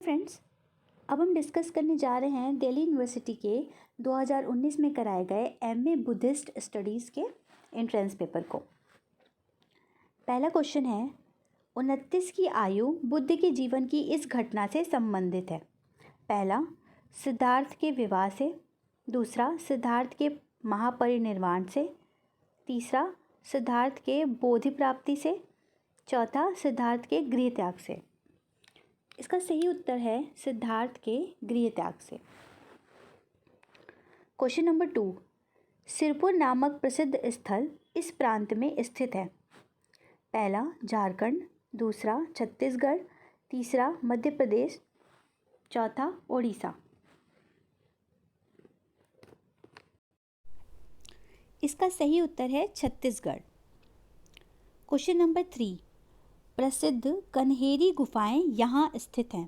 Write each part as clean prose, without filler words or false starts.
Friends, अब हम discuss करने जा रहे हैं दिल्ली यूनिवर्सिटी के 2019 में कराए गए एमए बुद्धिस्ट स्टडीज़ के एंट्रेंस पेपर को। पहला क्वेश्चन है, 29 की आयु बुद्ध के जीवन की इस घटना से संबंधित है। पहला, सिद्धार्थ के विवाह से। दूसरा, सिद्धार्थ के महापरिनिर्वाण से। तीसरा, सिद्धार्थ के बोधि प्राप्ति से। चौथा, सिद्धार्थ के गृह त्याग से। इसका सही उत्तर है सिद्धार्थ के गृह त्याग से। क्वेश्चन नंबर 2, सिरपुर नामक प्रसिद्ध स्थल इस प्रांत में स्थित है। पहला, झारखंड। दूसरा, छत्तीसगढ़। तीसरा, मध्य प्रदेश। चौथा, ओडिशा। इसका सही उत्तर है छत्तीसगढ़। क्वेश्चन नंबर 3, प्रसिद्ध कन्हेरी गुफाएं यहाँ स्थित हैं।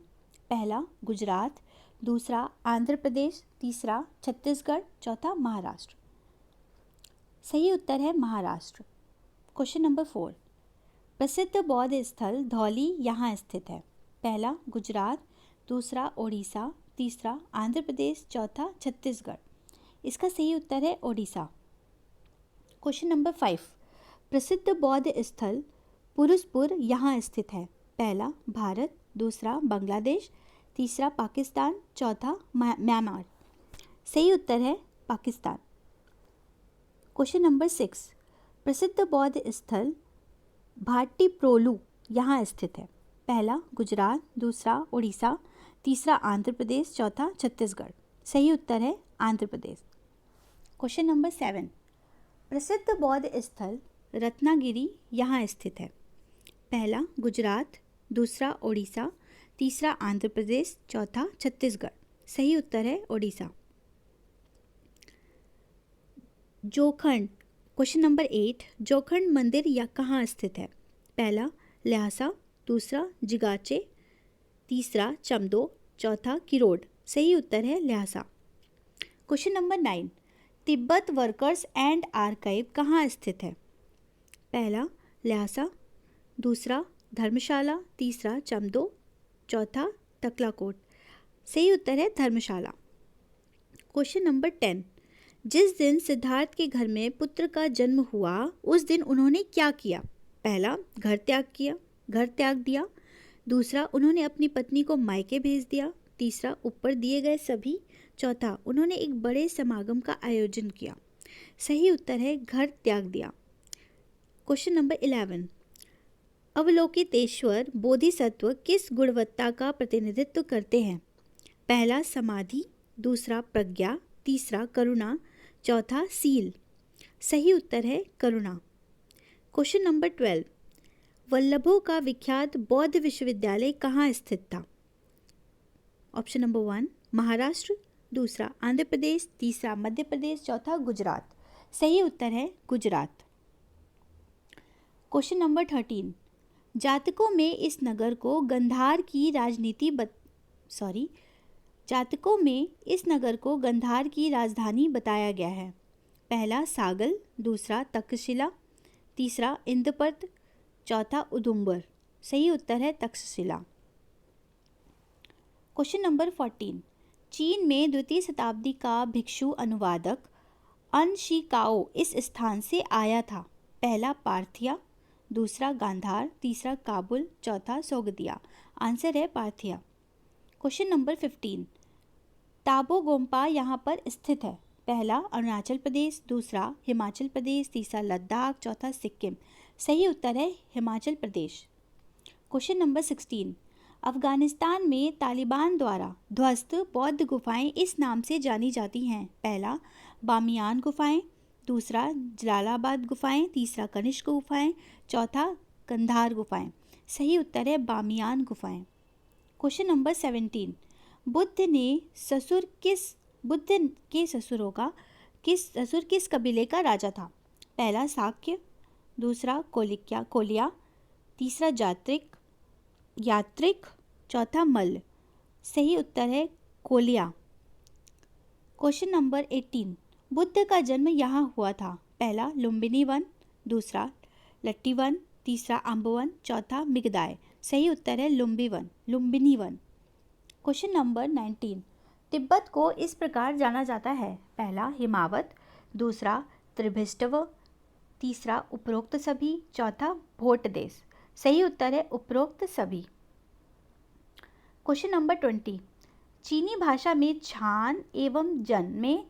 पहला, गुजरात। दूसरा, आंध्र प्रदेश। तीसरा, छत्तीसगढ़। चौथा, महाराष्ट्र। सही उत्तर है महाराष्ट्र। क्वेश्चन नंबर 4, प्रसिद्ध बौद्ध स्थल धौली यहाँ स्थित है। पहला, गुजरात। दूसरा, ओडिशा। तीसरा, आंध्र प्रदेश। चौथा, छत्तीसगढ़। इसका सही उत्तर है ओडिशा। क्वेश्चन नंबर 5, प्रसिद्ध बौद्ध स्थल पुरुषपुर यहाँ स्थित है। पहला, भारत। दूसरा, बांग्लादेश। तीसरा, पाकिस्तान। चौथा, म्यांमार। सही उत्तर है पाकिस्तान। क्वेश्चन नंबर 6, प्रसिद्ध बौद्ध स्थल भाट्टीप्रोलु यहाँ स्थित है। पहला, गुजरात। दूसरा, उड़ीसा। तीसरा, आंध्र प्रदेश। चौथा, छत्तीसगढ़। सही उत्तर है आंध्र प्रदेश। क्वेश्चन नंबर 7, प्रसिद्ध बौद्ध स्थल रत्नागिरी यहाँ स्थित है। पहला, गुजरात। दूसरा, ओडिशा। तीसरा, आंध्र प्रदेश। चौथा, छत्तीसगढ़। सही उत्तर है ओडिशा। जोखंड। क्वेश्चन नंबर 8, जोखंड मंदिर या कहाँ स्थित है। पहला, ल्हासा। दूसरा, जिगाचे। तीसरा, चमदो। चौथा, किरोड। सही उत्तर है Lhasa. Question number 9, Tibet workers and archive कहाँ स्थित है। पहला, ल्हासा। दूसरा, धर्मशाला। तीसरा, चमदो। चौथा, तकलाकोट। सही उत्तर है धर्मशाला। क्वेश्चन नंबर 10, जिस दिन सिद्धार्थ के घर में पुत्र का जन्म हुआ उस दिन उन्होंने क्या किया। पहला, घर त्याग दिया। दूसरा, उन्होंने अपनी पत्नी को मायके भेज दिया। तीसरा, ऊपर दिए गए सभी। चौथा, उन्होंने एक बड़े समागम का आयोजन किया। सही उत्तर है घर त्याग दिया। क्वेश्चन नंबर 11, अवलोकितेश्वर बोधिसत्व किस गुणवत्ता का प्रतिनिधित्व करते हैं। पहला, समाधि। दूसरा, प्रज्ञा। तीसरा, करुणा। चौथा, सील। सही उत्तर है करुणा। क्वेश्चन नंबर 12, वल्लभों का विख्यात बौद्ध विश्वविद्यालय कहाँ स्थित था। Option number 1, Maharashtra. दूसरा, आंध्र प्रदेश। तीसरा, मध्य प्रदेश। चौथा, गुजरात। सही उत्तर है गुजरात। क्वेश्चन नंबर 13, जातकों में इस नगर को गंधार की राजधानी बताया गया है। पहला, सागल। दूसरा, तक्षशिला। तीसरा, इंद्रप्रस्थ। चौथा, उदुम्बर। सही उत्तर है तक्षशिला। क्वेश्चन नंबर 14, चीन में द्वितीय शताब्दी का भिक्षु अनुवादक अन शी काओ इस स्थान से आया था। पहला, पार्थिया। दूसरा, गांधार। तीसरा, काबुल। चौथा, सोगदिया। आंसर है पार्थिया। क्वेश्चन नंबर 15, ताबो गोम्पा यहाँ पर स्थित है। पहला, अरुणाचल प्रदेश। दूसरा, हिमाचल प्रदेश। तीसरा, लद्दाख। चौथा, सिक्किम। सही उत्तर है हिमाचल प्रदेश। क्वेश्चन नंबर 16, अफगानिस्तान में तालिबान द्वारा ध्वस्त बौद्ध गुफाएं इस नाम से जानी जाती हैं। पहला, बामियान गुफाएं। दूसरा, जलालाबाद गुफाएं। तीसरा, कनिष्क गुफाएं। चौथा, कंधार गुफाएं। सही उत्तर है बामियान गुफाएं। क्वेश्चन नंबर 17, बुद्ध के ससुर किस कबीले का राजा था। पहला, शाक्य। दूसरा, कोलिया। तीसरा, यात्रिक। चौथा, मल्ल। सही उत्तर है कोलिया। क्वेश्चन नंबर 18, बुद्ध का जन्म यहाँ हुआ था। पहला, लुम्बिनी वन। दूसरा, लट्टी वन। तीसरा, अम्बवन। चौथा, मिगदाय। सही उत्तर है Lumbini one. Question number 19, Tibet को इस प्रकार जाना जाता है। पहला हिमावत, दूसरा त्रिभिष्टव, तीसरा उपरोक्त सभी, चौथा भोट देश। सही उत्तर है उपरोक्त सभी। क्वेश्चन नंबर 20, चीनी भाषा में छान एवं जन में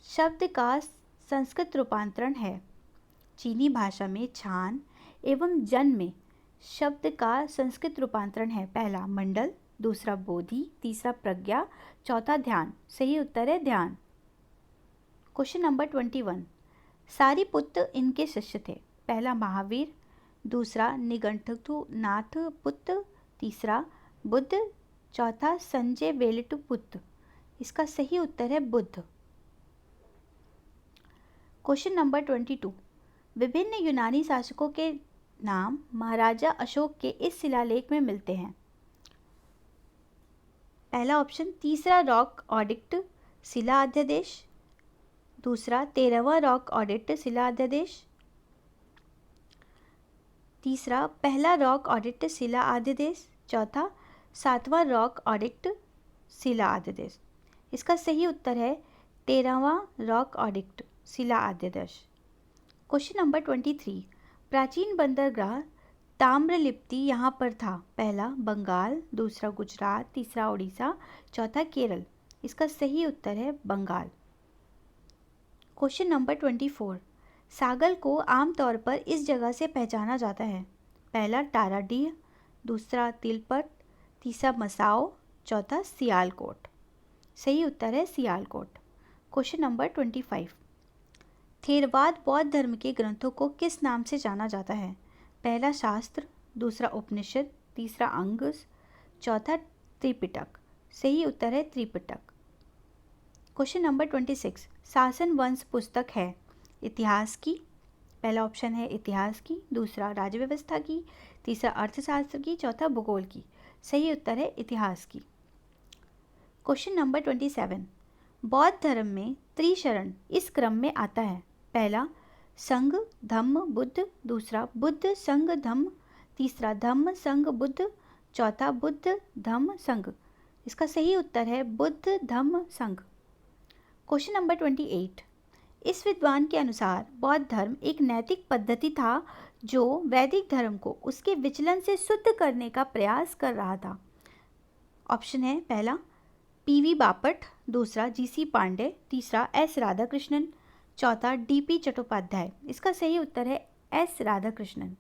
शब्द का संस्कृत रूपांतरण है। चीनी भाषा में छान एवं जन में शब्द का संस्कृत रूपांतरण है। पहला मंडल, दूसरा बोधि, तीसरा प्रज्ञा, चौथा ध्यान। सही उत्तर है ध्यान। क्वेश्चन नंबर 21, सारिपुत्र इनके शिष्य थे। पहला महावीर, दूसरा निघंटुनाथ पुत्र, तीसरा बुद्ध, चौथा संजय वेलिटपुत्र। इसका सही उत्तर है बुद्ध। क्वेश्चन नंबर 22, विभिन्न यूनानी शासकों के नाम महाराजा अशोक के इस शिलालेख में मिलते हैं। पहला ऑप्शन तीसरा रॉक ऑडिक्ट शिला अध्यादेश, दूसरा 13वां रॉक ऑडिक्ट शिला अध्यादेश, तीसरा पहला रॉक ऑडिक्ट शिला अध्यादेश, चौथा 7वां रॉक ऑडिक्ट शिला अध्यादेश। इसका सही उत्तर है 13वां रॉक ऑडिक्ट शिला अध्यादेश। क्वेश्चन नंबर 23, प्राचीन बंदरगाह ताम्रलिप्ति यहाँ पर था। पहला बंगाल, दूसरा गुजरात, तीसरा उड़ीसा, चौथा केरल। इसका सही उत्तर है बंगाल। क्वेश्चन नंबर 24, सागल को आमतौर पर इस जगह से पहचाना जाता है। पहला टाराडीह, दूसरा तिलपट, तीसरा मसाओ, चौथा सियालकोट। सही उत्तर है सियालकोट। क्वेश्चन नंबर 25, थेरवाद बौद्ध धर्म के ग्रंथों को किस नाम से जाना जाता है। पहला शास्त्र, दूसरा उपनिषद, तीसरा अंगस, चौथा त्रिपिटक। सही उत्तर है त्रिपिटक। क्वेश्चन नंबर 26, शासन वंश पुस्तक है इतिहास की। पहला ऑप्शन है इतिहास की, दूसरा राज्य व्यवस्था की, तीसरा अर्थशास्त्र की, चौथा भूगोल की। सही उत्तर है इतिहास की। क्वेश्चन नंबर 27, बौद्ध धर्म में त्रिशरण इस क्रम में आता है। पहला संघ धम्म बुद्ध, दूसरा बुद्ध संघ धम्म, तीसरा धम्म संघ बुद्ध, चौथा बुद्ध धम्म संघ। इसका सही उत्तर है बुद्ध धम्म संघ। क्वेश्चन नंबर 28, इस विद्वान के अनुसार बौद्ध धर्म एक नैतिक पद्धति था जो वैदिक धर्म को उसके विचलन से शुद्ध करने का प्रयास कर रहा था। ऑप्शन है पहला पीवी बापट, दूसरा जीसी पांडे, तीसरा एस राधाकृष्णन, चौथा डीपी चट्टोपाध्याय। इसका सही उत्तर है S Radhakrishnan.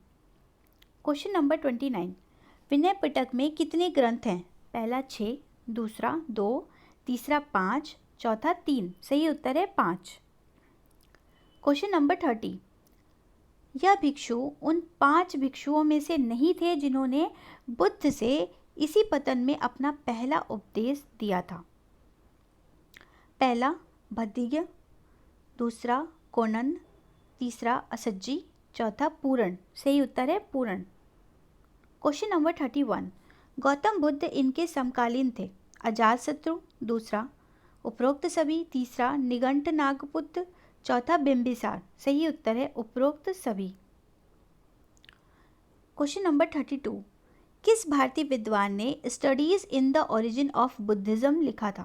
Question number 29, Vinaya Pitaka में कितने ग्रंथ हैं। पहला 6, दूसरा 2, तीसरा 5, चौथा 3। सही उत्तर है 5। क्वेश्चन नंबर 30, यह भिक्षु उन 5 भिक्षुओं में से नहीं थे जिन्होंने बुद्ध से इसी पतन में अपना पहला उपदेश दिया था। पहला भद्दिज्ञ, दूसरा कोनन, तीसरा असज्जी, चौथा पूरण। सही उत्तर है पूरण। क्वेश्चन नंबर 31, गौतम बुद्ध इनके समकालीन थे। अजातशत्रु, दूसरा उपरोक्त सभी, तीसरा निघंट नागपुत्र, चौथा बिंबिसार। सही उत्तर है उपरोक्त सभी। क्वेश्चन नंबर 32, किस भारतीय विद्वान ने studies in the origin of Buddhism लिखा था।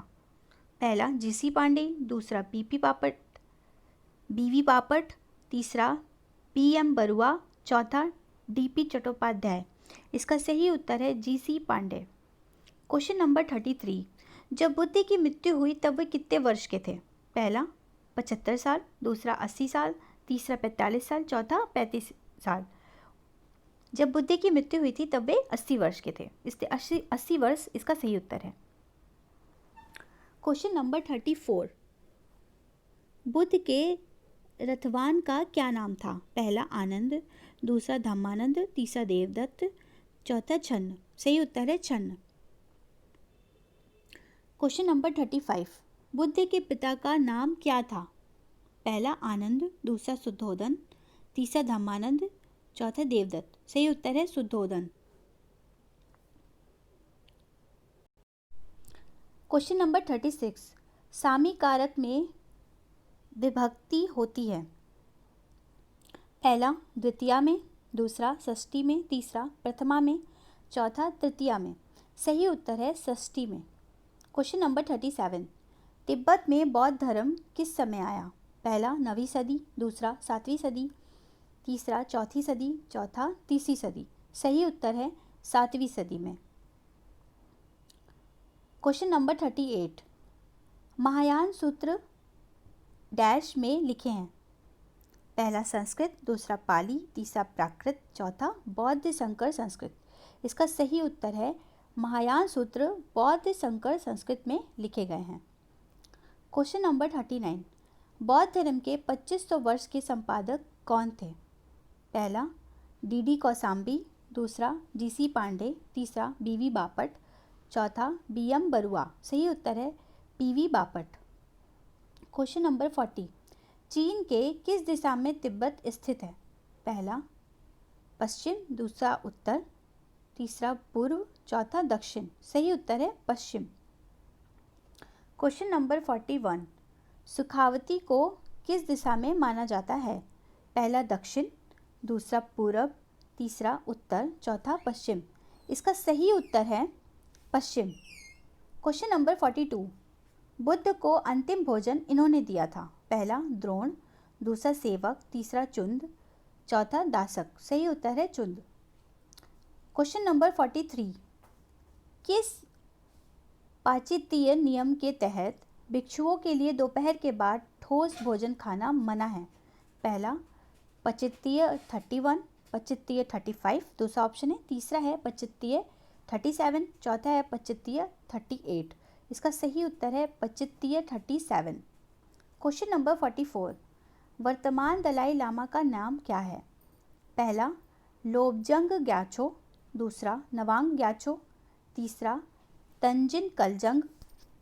पहला जीसी पांडे, दूसरा बीवी पापट, तीसरा पीएम बरुआ, चौथा डीपी चट्टोपाध्याय। इसका सही उत्तर है जीसी पांडे। क्वेश्चन नंबर 33, जब बुद्ध की मृत्यु हुई तब वे कितने वर्ष के थे। पहला 75 साल, दूसरा 80 साल, तीसरा 45 साल, चौथा 35 साल। जब बुद्ध की मृत्यु हुई थी तब वे 80 वर्ष के थे, इसलिए 80 वर्ष इसका सही उत्तर है। क्वेश्चन नंबर 34, बुद्ध के रथवान का क्या नाम था। पहला आनंद, दूसरा धम्मानंद, तीसरा देवदत्त, चौथा छन्न। सही उत्तर है छन्न। क्वेश्चन नंबर 35, बुद्ध के पिता का नाम क्या था। पहला आनंद, दूसरा शुद्धोधन, तीसरा धम्मानंद, चौथा देवदत्त। सही उत्तर है शुद्धोधन। क्वेश्चन नंबर 36, सामी कारक में विभक्ति होती है। पहला द्वितीया में, दूसरा षष्ठी में, तीसरा प्रथमा में, चौथा तृतीया में। सही उत्तर है षष्ठी में। क्वेश्चन नंबर 37, तिब्बत में बौद्ध धर्म किस समय आया? पहला 9वीं सदी, दूसरा 7वीं सदी, तीसरा 4वीं सदी, चौथा 3री सदी। सही उत्तर है 7वीं सदी में। क्वेश्चन नंबर 38, महायान सूत्र डैश में लिखे हैं? पहला संस्कृत, दूसरा पाली, तीसरा प्राकृत, चौथा बौद्ध संकर संस्कृत। इसका सही उत्तर है महायान सूत्र बौद्ध संकर संस्कृत में लिखे गए हैं। क्वेश्चन नंबर 39, बौद्ध धर्म के 2500 वर्ष के संपादक कौन थे? पहला डी कौसाम्बी, दूसरा जी पांडे, तीसरा बी बापट, चौथा बी बरुआ। सही उत्तर है पी बापट। क्वेश्चन नंबर 40, चीन के किस दिशा में तिब्बत स्थित है? पहला पश्चिम, दूसरा उत्तर, तीसरा पूर्व, चौथा दक्षिण। सही उत्तर है पश्चिम। क्वेश्चन नंबर 41, सुखावती को किस दिशा में माना जाता है? पहला दक्षिण, दूसरा पूर्व, तीसरा उत्तर, चौथा पश्चिम। इसका सही उत्तर है पश्चिम। क्वेश्चन नंबर 42, बुद्ध को अंतिम भोजन इन्होंने दिया था? पहला द्रोण, दूसरा सेवक, तीसरा चुंद, चौथा दासक। सही उत्तर है चुंद। क्वेश्चन नंबर 43, किस पाचित्य नियम के तहत भिक्षुओं के लिए दोपहर के बाद ठोस भोजन खाना मना है? पहला पाचित्य 31, पाचित्य 35, दूसरा ऑप्शन है, तीसरा है पाचित्य 37, चौथा है पाचित्य 38। इसका सही उत्तर है पाचित्य 37। क्वेश्चन नंबर 44, वर्तमान दलाई लामा का नाम क्या है? पहला लोबजंग ग्याछो, दूसरा नवांग ग्याछो, तीसरा तंजिन कलजंग,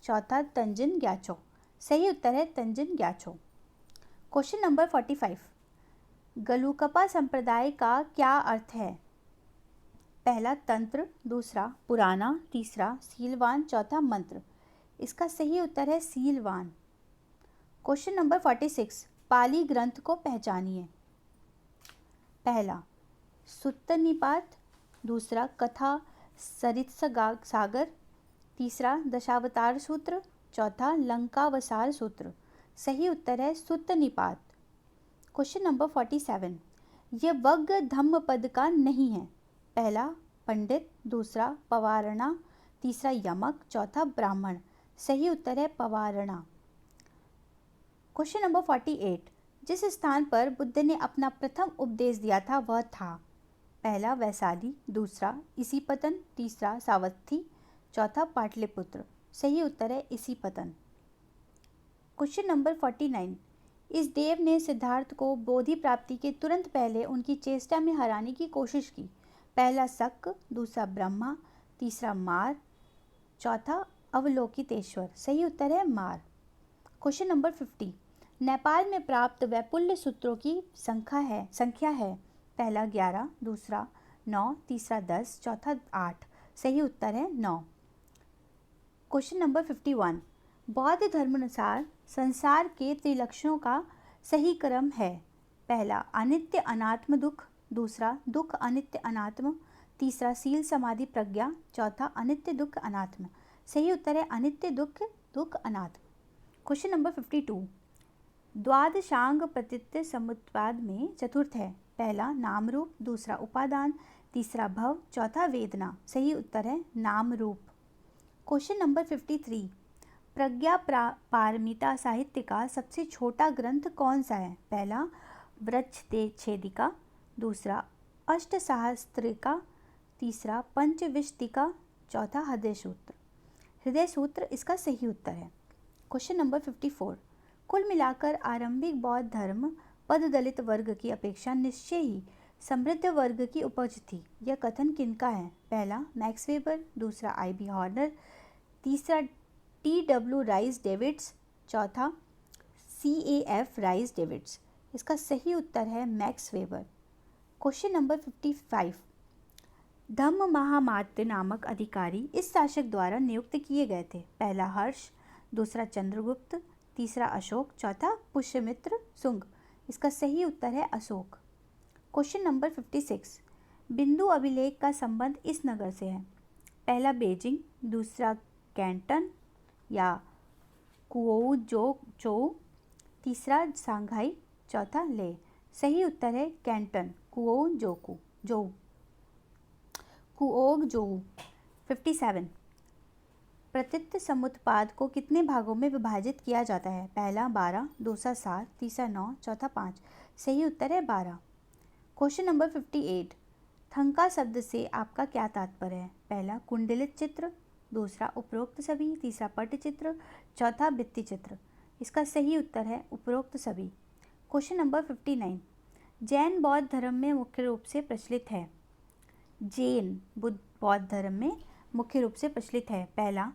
चौथा तंजिन ग्याछो। सही उत्तर है तंजिन ग्याछो। क्वेश्चन नंबर 45, गलुकपा संप्रदाय का क्या अर्थ है? पहला तंत्र, दूसरा पुराना, तीसरा सीलवान, चौथा मंत्र। इसका सही उत्तर है सीलवान। क्वेश्चन नंबर 46, पाली ग्रंथ को पहचानिए। पहला सुत्त निपात, दूसरा कथा सरित सागर, तीसरा दशावतार सूत्र, चौथा लंकावसार सूत्र। सही उत्तर है सुत्त निपात। क्वेश्चन नंबर 47, यह वग्ग धम्म पद का नहीं है? पहला पंडित, दूसरा पवारणा, तीसरा यमक, चौथा ब्राह्मण। सही उत्तर है पवारणा। क्वेश्चन नंबर 48, जिस स्थान पर बुद्ध ने अपना प्रथम उपदेश दिया था वह था? पहला वैशाली, दूसरा इसीपतन, तीसरा सावथी, चौथा पाटलिपुत्र। सही उत्तर है इसीपतन। क्वेश्चन नंबर 49, इस देव ने सिद्धार्थ को बोधि प्राप्ति के तुरंत पहले उनकी चेष्टा में हराने की कोशिश की? पहला शक, दूसरा ब्रह्मा, तीसरा मार, चौथा अवलोकितेश्वर। सही उत्तर है मार। क्वेश्चन नंबर 50, नेपाल में प्राप्त वैपुल्य सूत्रों की संख्या है? पहला 11, दूसरा 9, तीसरा 10, चौथा 8। सही उत्तर है 9। क्वेश्चन नंबर 51, बौद्ध धर्मानुसार संसार के त्रिलक्षणों का सही क्रम है? पहला अनित्य अनात्म दुख, दूसरा दुख अनित्य अनात्म, तीसरा सील समाधि प्रज्ञा, चौथा अनित्य दुख अनात्म। सही उत्तर है अनित्य दुख दुख अनात्म। क्वेश्चन नंबर 52, द्वादशांग प्रतीत्य समुत्पाद में चतुर्थ है? पहला नाम रूप, दूसरा उपादान, तीसरा भव, चौथा वेदना। सही उत्तर है नाम रूप। क्वेश्चन नंबर 53, प्रज्ञा पारमिता साहित्य का सबसे छोटा ग्रंथ कौन सा है? पहला वृक्ष छेदिका, दूसरा अष्टसहस्त्रिका, तीसरा पंचविंशतिका, चौथा हृदय सूत्र। हृदय सूत्र इसका सही उत्तर है। क्वेश्चन नंबर 54, कुल मिलाकर आरंभिक बौद्ध धर्म पददलित वर्ग की अपेक्षा निश्चय ही समृद्ध वर्ग की उपज थी। यह कथन किनका है? पहला मैक्स वेबर, दूसरा आई.बी. हॉर्नर, तीसरा T.W. राइस डेविड्स, चौथा C.A.F. Rice David's. इसका सही उत्तर है मैक्स वेबर। क्वेश्चन नंबर 55, धम्म महामात्य नामक अधिकारी इस शासक द्वारा नियुक्त किए गए थे? पहला हर्ष, दूसरा चंद्रगुप्त, तीसरा अशोक, चौथा पुष्यमित्र सुंग। इसका सही उत्तर है अशोक। क्वेश्चन नंबर 56, बिंदु अभिलेख का संबंध इस नगर से है? पहला बीजिंग, दूसरा कैंटन या कुओजोचोउ, तीसरा शंघाई, चौथा ले। सही उत्तर है कैंटन कुओगजोउ। 57। प्रतीत समुत्पाद को कितने भागों में विभाजित किया जाता है? पहला 12, दूसरा 7, तीसरा 9, चौथा 5। सही उत्तर है 12। Question number 58। थंका शब्द से आपका क्या तात्पर्य है? पहला कुंडलित चित्र, दूसरा उपरोक्त सभी, तीसरा पटचित्र, चौथा भित्ति चित्र। इसका सही उत्तर है उपरोक्त सभी। Question number 59। जैन बौद्ध धर्म में मुख्य रूप से प्रचलित है। जैन बौद्ध धर्म में मुख्य रूप से प्रचलित है। पहला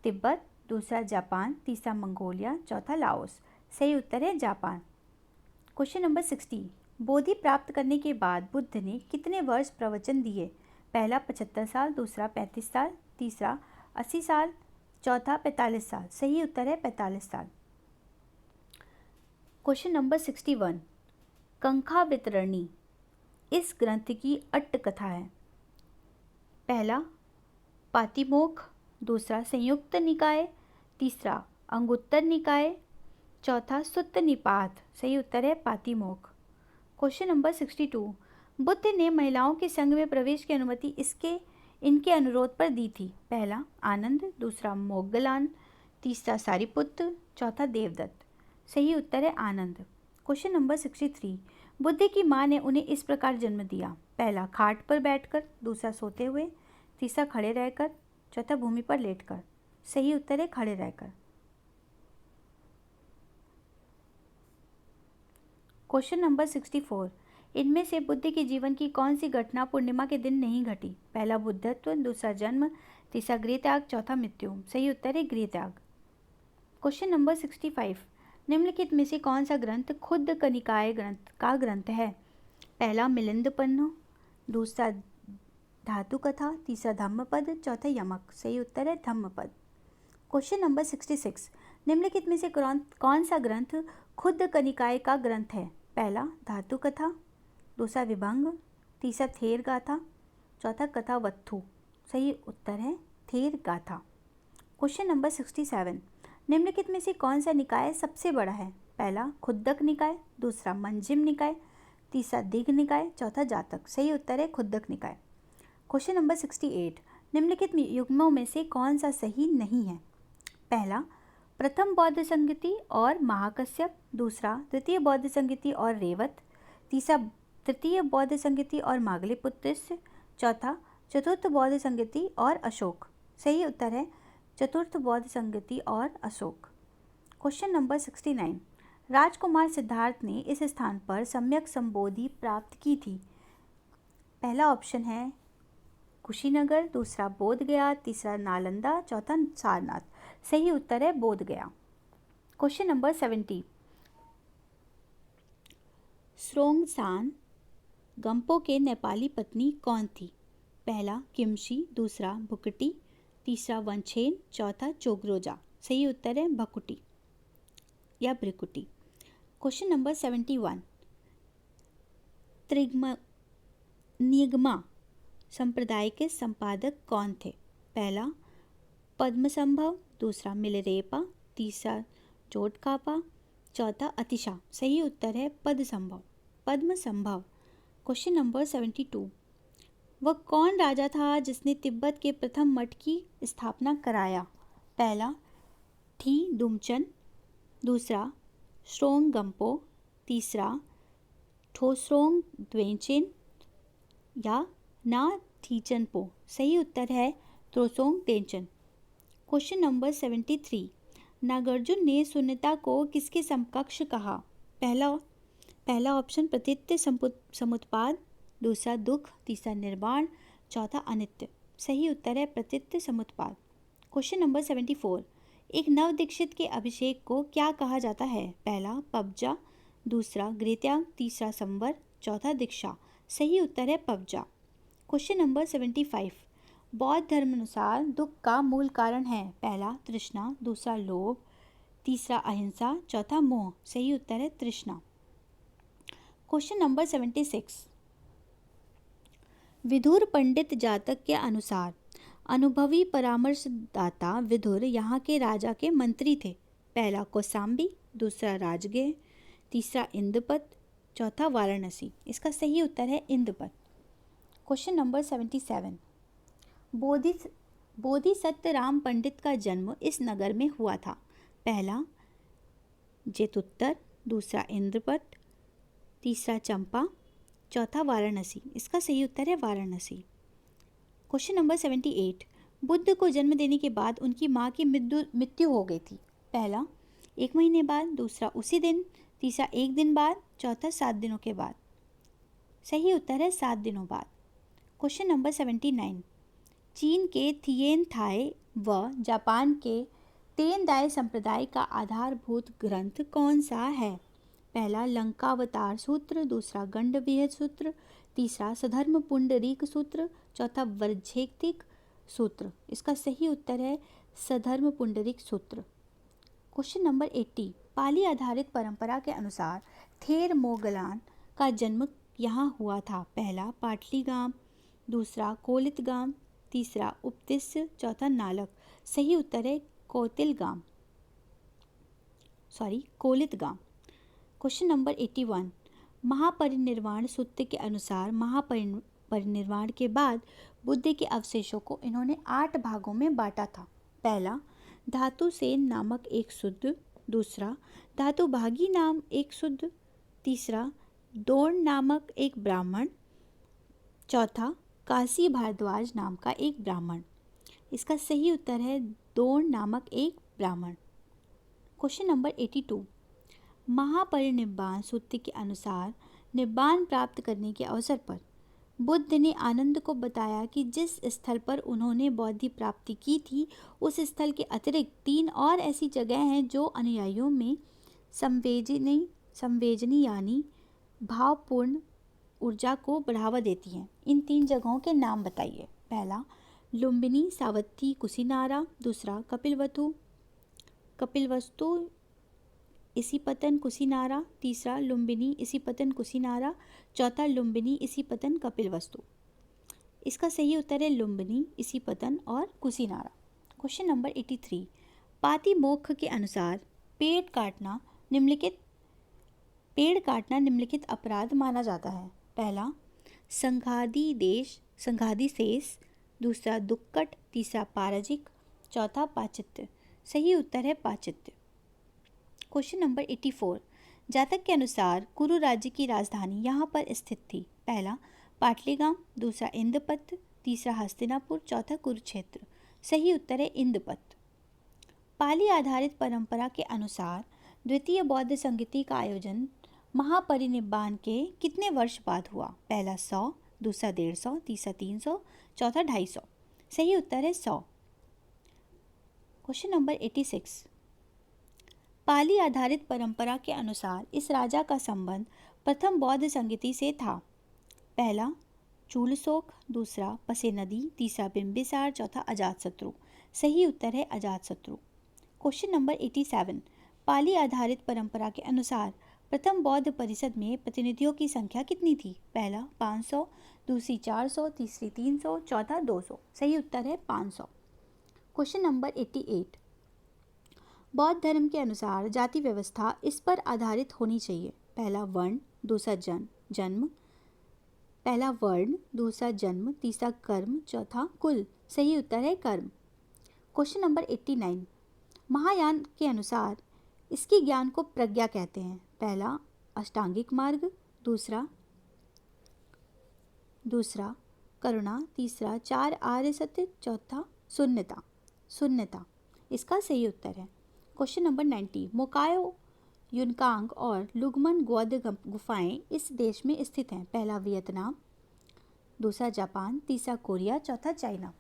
तिब्बत, दूसरा जापान, तीसरा मंगोलिया, चौथा लाओस। सही उत्तर है जापान। Question number 60। बोधि प्राप्त करने के बाद बुद्ध ने कितने वर्ष प्रवचन दिए? पहला 75 साल, दूसरा 35 साल, तीसरा 80 साल, चौथा 45 साल। सही उत्तर है 45 साल। Question number 61। कंखा वितरणी इस ग्रंथ की अट्ट कथा है। पहला पातिमोक्ष, दूसरा संयुक्त निकाय, तीसरा अंगुत्तर निकाय, चौथा सुत्त निपात। सही उत्तर है पातिमोक्ष। Question number 62। बुद्ध ने महिलाओं के संघ में प्रवेश की अनुमति इनके अनुरोध पर दी थी। पहला आनंद, दूसरा मोग्गलान, तीसरा सारिपुत्र, चौथा देवदत्त। सही उत्तर है आनंद। Question number 63। बुद्ध की माँ ने उन्हें इस प्रकार जन्म दिया। पहला खाट पर बैठकर, दूसरा सोते हुए, तीसरा खड़े रहकर, चौथा भूमि पर लेटकर। सही उत्तर है खड़े रहकर। Question number 64। इनमें से बुद्ध के जीवन की कौन सी घटना पूर्णिमा के दिन नहीं घटी? पहला बुद्धत्व, दूसरा जन्म, तीसरा गृह त्याग, चौथा मृत्यु। सही उत्तर है गृह त्याग। Question number 65। निम्नलिखित में से कौन सा ग्रंथ खुद्द कनिकाय ग्रंथ है? पहला मिलिंदपन्नु, दूसरा धातु कथा, तीसरा धम्मपद, चौथा यमक। सही उत्तर है धम्मपद। Question number 66। निम्नलिखित में से कौन सा ग्रंथ खुद्द कनिकाय का ग्रंथ है? पहला धातु कथा, दूसरा विभंग, तीसरा थेर गाथा, चौथा कथा वत्थु। सही उत्तर है थेर गाथा। Question number 67। निम्नलिखित में से कौन सा निकाय सबसे बड़ा है? पहला खुद्दक निकाय, दूसरा मंजिम निकाय, तीसरा दिघ निकाय, चौथा जातक। सही उत्तर है खुद्दक निकाय। Question number 68। निम्नलिखित युग्मों में से कौन सा सही नहीं है? पहला प्रथम बौद्ध संगति और महाकश्यप, दूसरा तृतीय बौद्ध संगति और रेवत, तीसरा तृतीय बौद्ध संगति और मागलिपुत्र, चौथा चतुर्थ बौद्ध संगति और अशोक। सही उत्तर है चतुर्थ बौद्ध संगति और अशोक। Question number 69। राजकुमार सिद्धार्थ ने इस स्थान पर सम्यक संबोधि प्राप्त की थी। पहला ऑप्शन है कुशीनगर, दूसरा बोध गया, तीसरा नालंदा, चौथा सारनाथ। सही उत्तर है बोध गया। Question number 70। स्रोंगसान गंपो के नेपाली पत्नी कौन थी? पहला किमशी, दूसरा भुकटी, तीसरा वनछेन, चौथा चोगरोजा। सही उत्तर है भकुटी या ब्रिकुटी। Question number 71। निगमा संप्रदाय के संपादक कौन थे? पहला पद्मसंभव, दूसरा मिलरेपा, तीसरा जोटकापा, चौथा अतिशा। सही उत्तर है पद्मसंभव। Question number 72। वह कौन राजा था जिसने तिब्बत के प्रथम मठ की स्थापना कराया? पहला ठी दुमचन, दूसरा स्रोंग गंपो, तीसरा ठोस्रोंग द्वेंचेन या ना थीचनपो। सही उत्तर है Trisong Detsen. Question number 73। Nagarjuna ने शून्यता को किसके समकक्ष कहा? पहला ऑप्शन प्रतीत समुत्पाद, दूसरा दुख, तीसरा निर्वाण, चौथा अनित्य। सही उत्तर है प्रतीत समुत्पाद। Question number 74। एक नवदीक्षित के अभिषेक को क्या कहा जाता है? पहला पबजा, दूसरा गृहत्याग, तीसरा संवर, चौथा दीक्षा। सही उत्तर है पबजा। Question number 75। बौद्ध धर्मानुसार दुख का मूल कारण है? पहला तृष्णा, दूसरा लोभ, तीसरा अहिंसा, चौथा मोह। सही उत्तर है तृष्णा। Question number 76। विदुर पंडित जातक के अनुसार अनुभवी परामर्शदाता विदुर यहाँ के राजा के मंत्री थे। पहला कौसाम्बी, दूसरा राजगृह, तीसरा इंद्रपत, चौथा वाराणसी। इसका सही उत्तर है इंद्रपत। Question number 77। बोधिसत्व राम पंडित का जन्म इस नगर में हुआ था। पहला जेतुत्तर, दूसरा इंद्रपत, तीसरा चंपा, चौथा वाराणसी। इसका सही उत्तर है वाराणसी। Question number 78। बुद्ध को जन्म देने के बाद उनकी माँ की मृत्यु हो गई थी। पहला 1 महीने बाद, दूसरा उसी दिन, तीसरा 1 दिन बाद, चौथा 7 दिनों के बाद। सही उत्तर है 7 दिनों बाद। Question number 79। चीन के थिएन थाई व जापान के तेनदाई संप्रदाय का आधारभूत ग्रंथ कौन सा है? पहला लंकावतार सूत्र, दूसरा गंडविह सूत्र, तीसरा सधर्म पुंडरीक सूत्र, चौथा वर्जेतिक सूत्र। इसका सही उत्तर है सधर्म पुंडरीक सूत्र। Question number 80। पाली आधारित परंपरा के अनुसार थेर मोगलान का जन्म यहाँ हुआ था। पहला पाटलीगाम, दूसरा कोलितगाम, तीसरा उपतिस्य, चौथा नालक। सही उत्तर है कोलितगाम। Question number 81। महापरिनिर्वाण सूत्र के अनुसार महापरिनिर्वाण के बाद बुद्ध के अवशेषों को इन्होंने 8 भागों में बांटा था। पहला धातु सेन नामक एक शुद्ध, दूसरा धातु भागी नाम एक शुद्ध, तीसरा दोर्ण नामक एक ब्राह्मण, चौथा काशी भारद्वाज नाम का एक ब्राह्मण। इसका सही उत्तर है दोर्ण नामक एक ब्राह्मण। Question number 82। महापरिनिब्बाण सूत्र के अनुसार निब्बाण प्राप्त करने के अवसर पर बुद्ध ने आनंद को बताया कि जिस स्थल पर उन्होंने बौद्धि प्राप्ति की थी उस स्थल के अतिरिक्त 3 और ऐसी जगह हैं जो अनुयायियों में संवेदनी यानी भावपूर्ण ऊर्जा को बढ़ावा देती हैं। इन 3 जगहों के नाम बताइए। पहला लुम्बिनी सावत्ती कुशीनारा, दूसरा कपिलवस्तु इसीपतन कुशीनारा, तीसरा लुम्बिनी इसीपतन कुशीनारा, चौथा लुम्बिनी इसीपतन कपिलवस्तु। इसका सही उत्तर है लुम्बिनी इसीपतन और कुशीनारा। Question number 83। पातिमोक्ष के अनुसार पेड़ काटना निम्नलिखित अपराध माना जाता है। पहला संघादि शेष, दूसरा दुक्कट, तीसरा पारजिक, चौथा पाचित्य। सही उत्तर है पाचित्य। Question number 84। जातक के अनुसार कुरु राज्य की राजधानी यहाँ पर स्थित थी। पहला पाटलीगाम, दूसरा इंद्रपत, तीसरा हस्तिनापुर, चौथा कुरुक्षेत्र। सही उत्तर है इंद्रपत। पाली आधारित परंपरा के अनुसार द्वितीय बौद्ध संगति का आयोजन महापरिनिब्बाण के कितने वर्ष बाद हुआ? पहला 100, दूसरा 150, तीसरा 300, चौथा 250। सही उत्तर है 100। Question number 86। पाली आधारित परंपरा के अनुसार इस राजा का संबंध प्रथम बौद्ध संगति से था। पहला चूलशोक, दूसरा पसे नदी, तीसरा बिंबिसार, चौथा अजातशत्रु। सही उत्तर है अजातशत्रु। Question number 87। पाली आधारित परंपरा के अनुसार प्रथम बौद्ध परिषद में प्रतिनिधियों की संख्या कितनी थी? पहला 500, दूसरी 400, तीसरी 300, चौथा 200। सही उत्तर है 500। Question number 88। बौद्ध धर्म के अनुसार जाति व्यवस्था इस पर आधारित होनी चाहिए। पहला वर्ण, दूसरा जन्म, पहला वर्ण, दूसरा जन्म, तीसरा कर्म, चौथा कुल। सही उत्तर है कर्म। Question number 89। महायान के अनुसार इसके ज्ञान को प्रज्ञा कहते हैं। पहला अष्टांगिक मार्ग, दूसरा करुणा, तीसरा 4 आर्य सत्य, चौथा शून्यता। इसका सही उत्तर है। Question number 90। मोकायो, युनकांग और लुगमन बौद्ध गुफाएं इस देश में स्थित हैं। पहला वियतनाम, दूसरा जापान, तीसरा कोरिया, चौथा चाइना।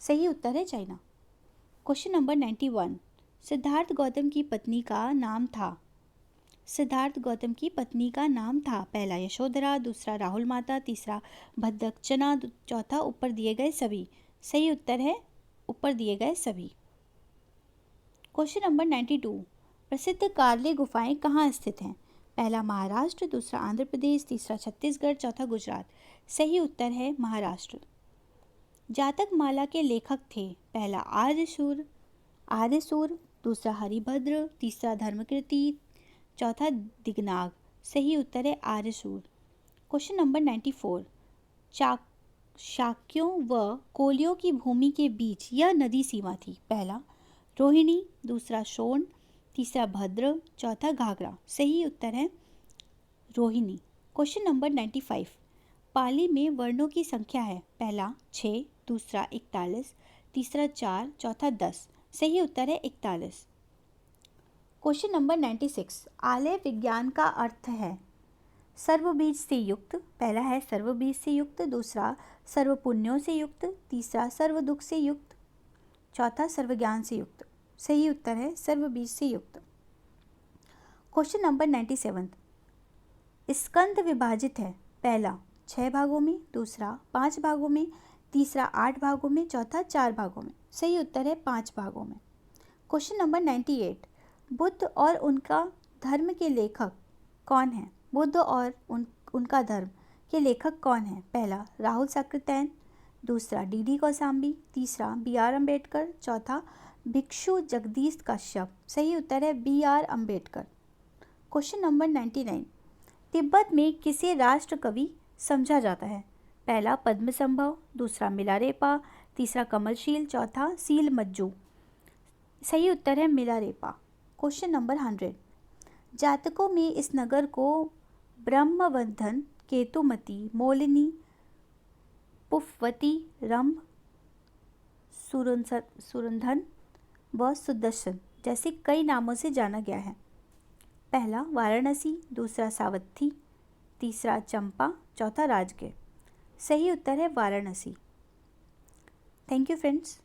सही उत्तर है China. Question number 91। Siddharth Gautam की पत्नी का नाम था। पहला यशोधरा, दूसरा राहुल माता, तीसरा भद्दक्षना, चौथा ऊपर दिए गए सभी। सही उत्तर है ऊपर दिए गए सभी। Question number 92। प्रसिद्ध कार्ले गुफाएं कहाँ स्थित हैं? पहला महाराष्ट्र, दूसरा आंध्र प्रदेश, तीसरा छत्तीसगढ़, चौथा गुजरात। सही उत्तर है महाराष्ट्र। जातक माला के लेखक थे? पहला आर्यसूर, दूसरा हरिभद्र, तीसरा धर्मकीर्ति, चौथा दिगनाग। सही उत्तर है आर्यसूर। Question number 94। शाक्यों व कोलियों की भूमि के बीच यह नदी सीमा थी? पहला रोहिणी, दूसरा सोन, तीसरा भद्र, चौथा घाघरा। सही उत्तर है रोहिणी। Question number 95। पाली में वर्णों की संख्या है? पहला 6, दूसरा 41, तीसरा 4, चौथा 10। सही उत्तर है 41। Question number 96। आलय विज्ञान का अर्थ है? सर्वबीज से युक्त। पहला है सर्वबीज से युक्त, दूसरा सर्वपुण्यों से युक्त, तीसरा सर्वदुख से युक्त, चौथा सर्वज्ञान से युक्त। सही उत्तर है सर्वबीज से युक्त। Question number 97। स्कंद विभाजित है? पहला 6 भागों में, दूसरा 5 भागों में, तीसरा 8 भागों में, चौथा 4 भागों में। सही उत्तर है 5 भागों में। Question number 98। बुद्ध और उनका धर्म के लेखक कौन है? बुद्ध और उनका धर्म के लेखक कौन है? पहला राहुल साकृत्यायन, दूसरा डी कौशाम्बी, तीसरा BR अम्बेडकर, चौथा भिक्षु जगदीश कश्यप। सही उत्तर है BR Ambedkar. Question number 99। Tibet में किसे राष्ट्र कवि समझा जाता है? पहला पद्मसंभव, दूसरा मिलारेपा, तीसरा कमलशील, चौथा सीलमज्जू। सही उत्तर है मिलारेपा। Question number 100। जातकों में इस नगर को ब्रह्मवर्धन, केतुमती, मोलिनी, पुफवती, रंभ, सुरंधन व सुदर्शन जैसे कई नामों से जाना गया है। पहला वाराणसी, दूसरा सावथी, तीसरा चंपा, चौथा राजगीर। सही उत्तर है वाराणसी। Thank you friends.